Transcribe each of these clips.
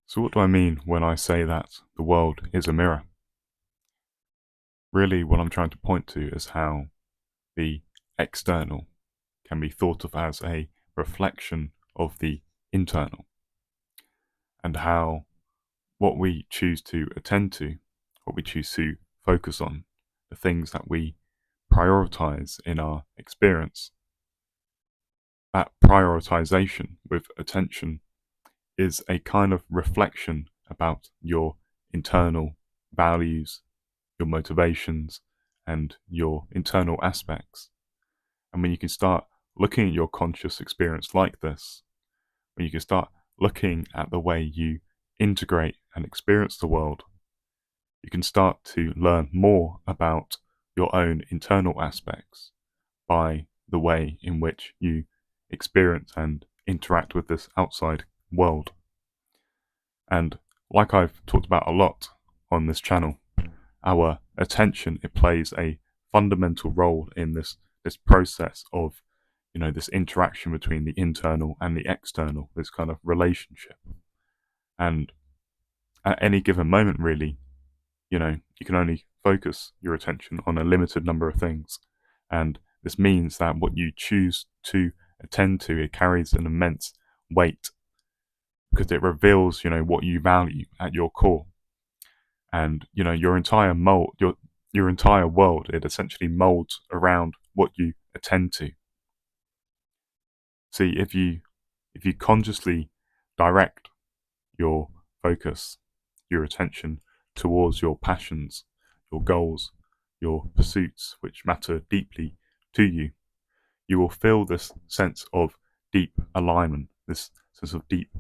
So what do I mean when I say that the world is a mirror? Really, what I'm trying to point to is how the external can be thought of as a reflection of the internal, and how what we choose to attend to, what we choose to focus on, the things that we prioritize in our experience, that prioritization with attention is a kind of reflection about your internal values, your motivations, and your internal aspects. And when you can start looking at your conscious experience like this, when you can start looking at the way you integrate and experience the world, you can start to learn more about your own internal aspects by the way in which you experience and interact with this outside world. And like I've talked about a lot on this channel, our attention, it plays a fundamental role in this process of, this interaction between the internal and the external, this kind of relationship. And at any given moment, really, you can only focus your attention on a limited number of things. And this means that what you choose to attend to, it carries an immense weight because it reveals, what you value at your core. And your entire mold, your entire world, it essentially molds around what you attend to. See, if you consciously direct your focus, your attention towards your passions, your goals, your pursuits, which matter deeply to you, you will feel this sense of deep alignment, this sense of deep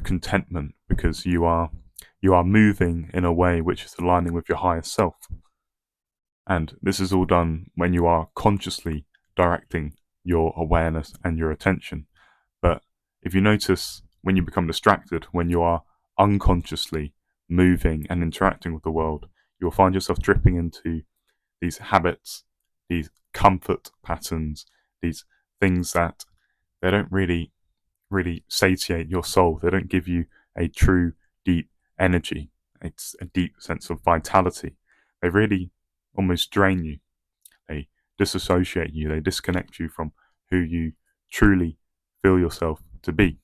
contentment, because you are moving in a way which is aligning with your higher self. And this is all done when you are consciously directing your awareness and your attention. But if you notice, when you become distracted, when you are unconsciously moving and interacting with the world, you'll find yourself dripping into these habits, these comfort patterns, these things that they don't really satiate your soul. They don't give you a true deep energy. It's a deep sense of vitality. They really almost drain you. They disassociate you. They disconnect you from who you truly feel yourself to be.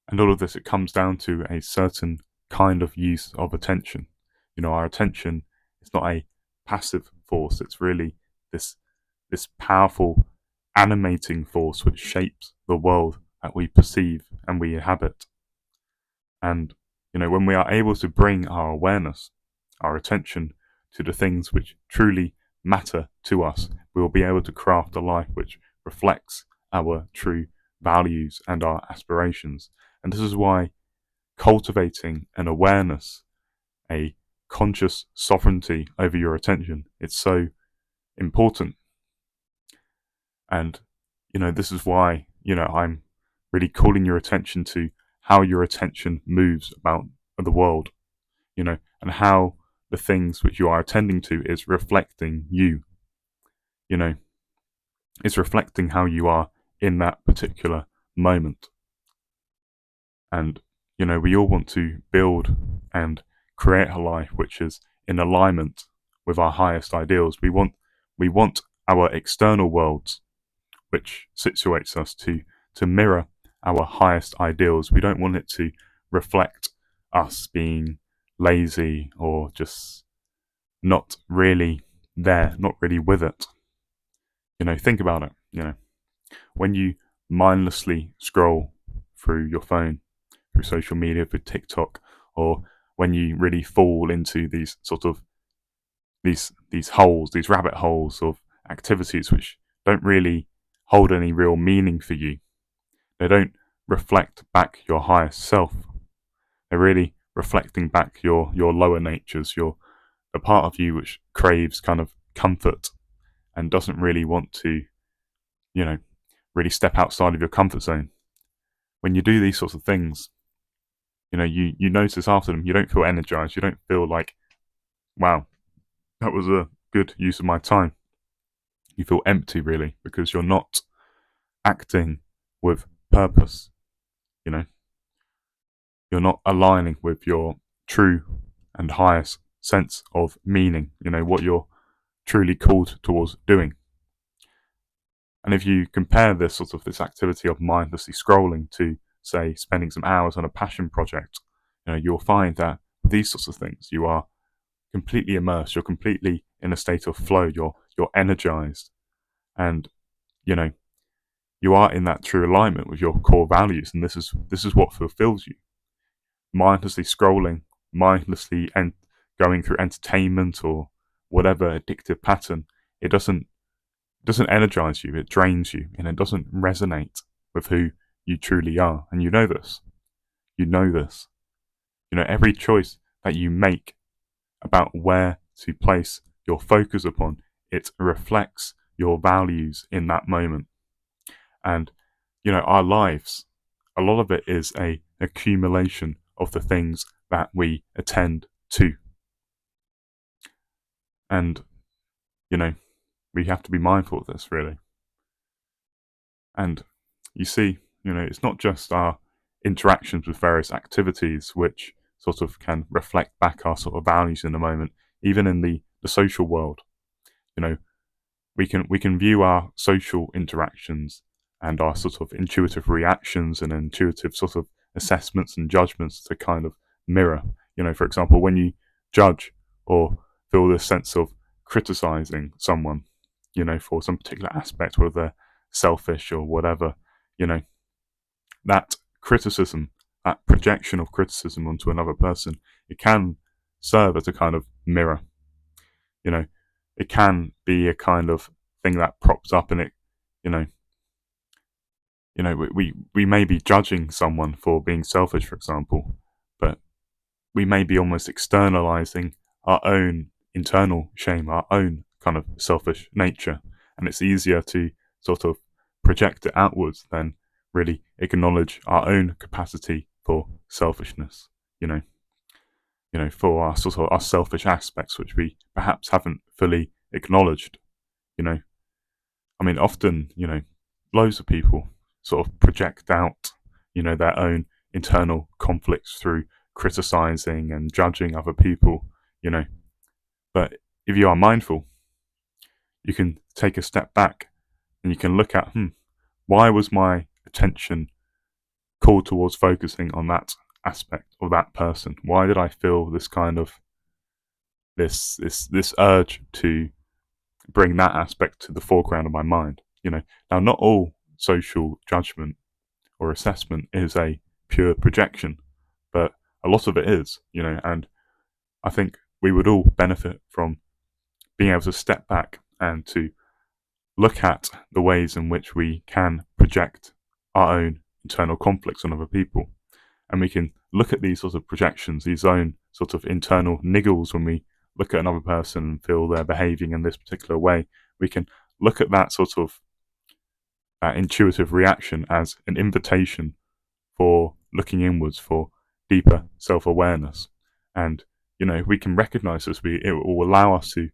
And all of this, it comes down to a certain kind of use of attention. Our attention is not a passive force. It's really this powerful animating force which shapes the world that we perceive and we inhabit. And when we are able to bring our awareness, our attention to the things which truly matter to us, we will be able to craft a life which reflects our true values and our aspirations. And this is why cultivating an awareness, a conscious sovereignty over your attention, it's so important. And this is why I'm really calling your attention to how your attention moves about the world, and how the things which you are attending to is reflecting you. It's reflecting how you are in that particular moment. And we all want to build and create a life which is in alignment with our highest ideals. We want our external worlds, which situates us to mirror our highest ideals. We don't want it to reflect us being lazy or just not really there, not really with it. Think about it. When you mindlessly scroll through your phone, through social media, through TikTok, or when you really fall into these sort of these holes, these rabbit holes of activities which don't really hold any real meaning for you. They don't reflect back your highest self. They're really reflecting back your lower natures, the part of you which craves kind of comfort and doesn't really want to, really step outside of your comfort zone. When you do these sorts of things, you notice after them, you don't feel energized. You don't feel like, wow, that was a good use of my time. You feel empty, really, because you're not acting with purpose. You're not aligning with your true and highest sense of meaning, what you're truly called towards doing. And if you compare this activity of mindlessly scrolling to, say, spending some hours on a passion project, you'll find that these sorts of things, you are completely immersed, you're completely in a state of flow, you're energized, and you know you are in that true alignment with your core values, and this is what fulfills you. Mindlessly scrolling, mindlessly and going through entertainment or whatever addictive pattern, it doesn't energize you, it drains you, and it doesn't resonate with who you truly are. And you know this. You know this. Every choice that you make about where to place your focus upon, it reflects your values in that moment. And, our lives, a lot of it is a accumulation of the things that we attend to. And, we have to be mindful of this, really. And you see, it's not just our interactions with various activities which sort of can reflect back our sort of values in the moment, even in the social world. We can view our social interactions and our sort of intuitive reactions and intuitive sort of assessments and judgments to kind of mirror. For example, when you judge or feel this sense of criticizing someone, for some particular aspect, whether they're selfish or whatever, that criticism, that projection of criticism onto another person, it can serve as a kind of mirror. It can be a kind of thing that props up, and it, you know, we may be judging someone for being selfish, for example, but we may be almost externalizing our own internal shame, our own kind of selfish nature, and it's easier to sort of project it outwards than really acknowledge our own capacity for selfishness. For our sort of our selfish aspects, which we perhaps haven't fully acknowledged. Often, loads of people sort of project out, their own internal conflicts through criticizing and judging other people, But if you are mindful, you can take a step back and you can look at, why was my attention called towards focusing on that aspect of that person? Why did I feel this kind of this urge to bring that aspect to the foreground of my mind? Now not all social judgment or assessment is a pure projection, but a lot of it is, and I think we would all benefit from being able to step back and to look at the ways in which we can project our own internal conflicts on other people. And we can look at these sorts of projections, these own sort of internal niggles when we look at another person and feel they're behaving in this particular way. We can look at that sort of intuitive reaction as an invitation for looking inwards, for deeper self-awareness. And, we can recognize this, it will allow us to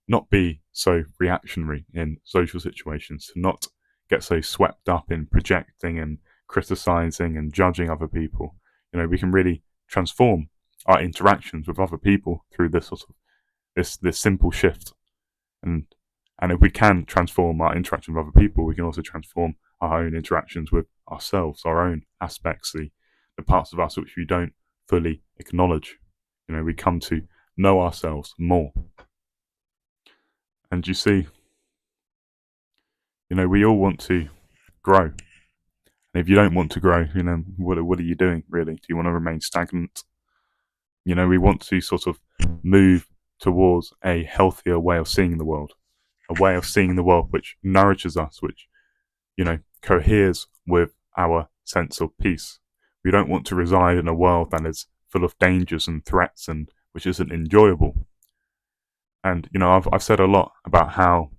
not be so reactionary in social situations, to not get so swept up in projecting and criticizing and judging other people. We can really transform our interactions with other people through this sort of this simple shift. And if we can transform our interaction with other people, we can also transform our own interactions with ourselves, our own aspects, the parts of us which we don't fully acknowledge. We come to know ourselves more. And you see, we all want to grow. And if you don't want to grow, what are you doing, really? Do you want to remain stagnant? We want to sort of move towards a healthier way of seeing the world, a way of seeing the world which nourishes us, which, coheres with our sense of peace. We don't want to reside in a world that is full of dangers and threats and which isn't enjoyable. And, I've said a lot about how,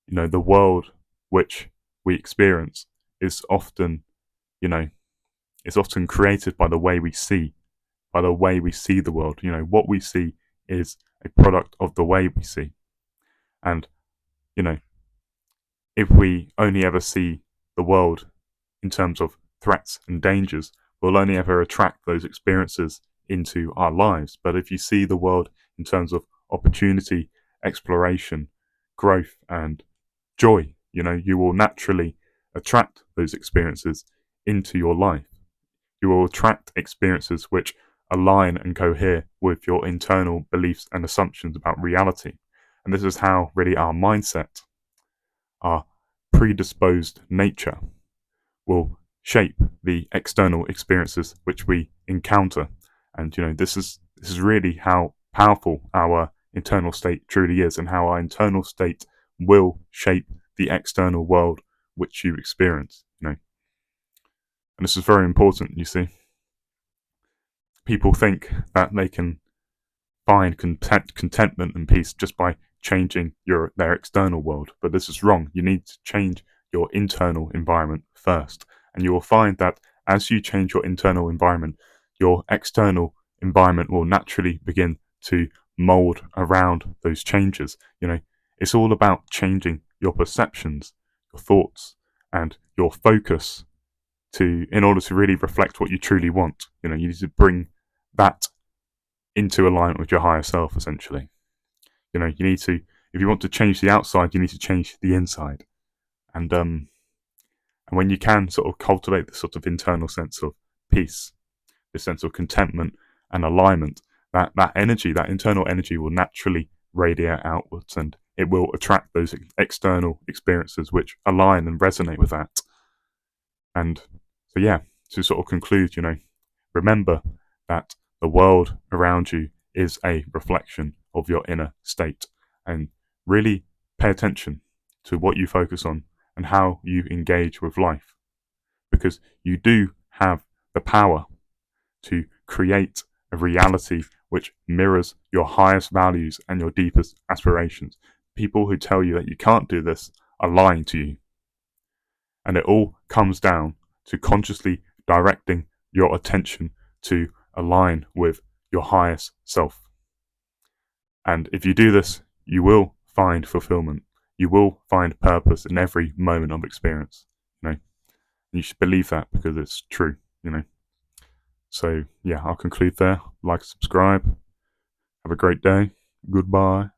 the world which we experience is often, is often created by the way we see, the world. What we see is a product of the way we see. And, if we only ever see the world in terms of threats and dangers, we'll only ever attract those experiences into our lives. But if you see the world in terms of opportunity, exploration, growth, and joy, you will naturally attract those experiences into your life. You will attract experiences which align and cohere with your internal beliefs and assumptions about reality. And this is how really our mindset, our predisposed nature, will shape the external experiences which we encounter. And this is really how powerful our internal state truly is, and how our internal state will shape the external world which you experience. And this is very important. You see, people think that they can find contentment and peace just by changing their external world, but this is wrong. You need to change your internal environment first, and you will find that as you change your internal environment, your external environment will naturally begin to mold around those changes. It's all about changing your perceptions, your thoughts, and your focus in order to really reflect what you truly want. You need to bring that into alignment with your higher self, essentially. You need to, if you want to change the outside, you need to change the inside. And when you can sort of cultivate this sort of internal sense of peace, this sense of contentment and alignment, that energy, that internal energy will naturally radiate outwards, and it will attract those external experiences which align and resonate with that. And so, yeah, to sort of conclude, remember that the world around you is a reflection of your inner state, and really pay attention to what you focus on and how you engage with life, because you do have the power to create a reality which mirrors your highest values and your deepest aspirations. People who tell you that you can't do this are lying to you. And it all comes down to consciously directing your attention to align with your highest self. And if you do this, you will find fulfillment. You will find purpose in every moment of experience. And you should believe that, because it's true. So yeah, I'll conclude there. Like, subscribe. Have a great day. Goodbye.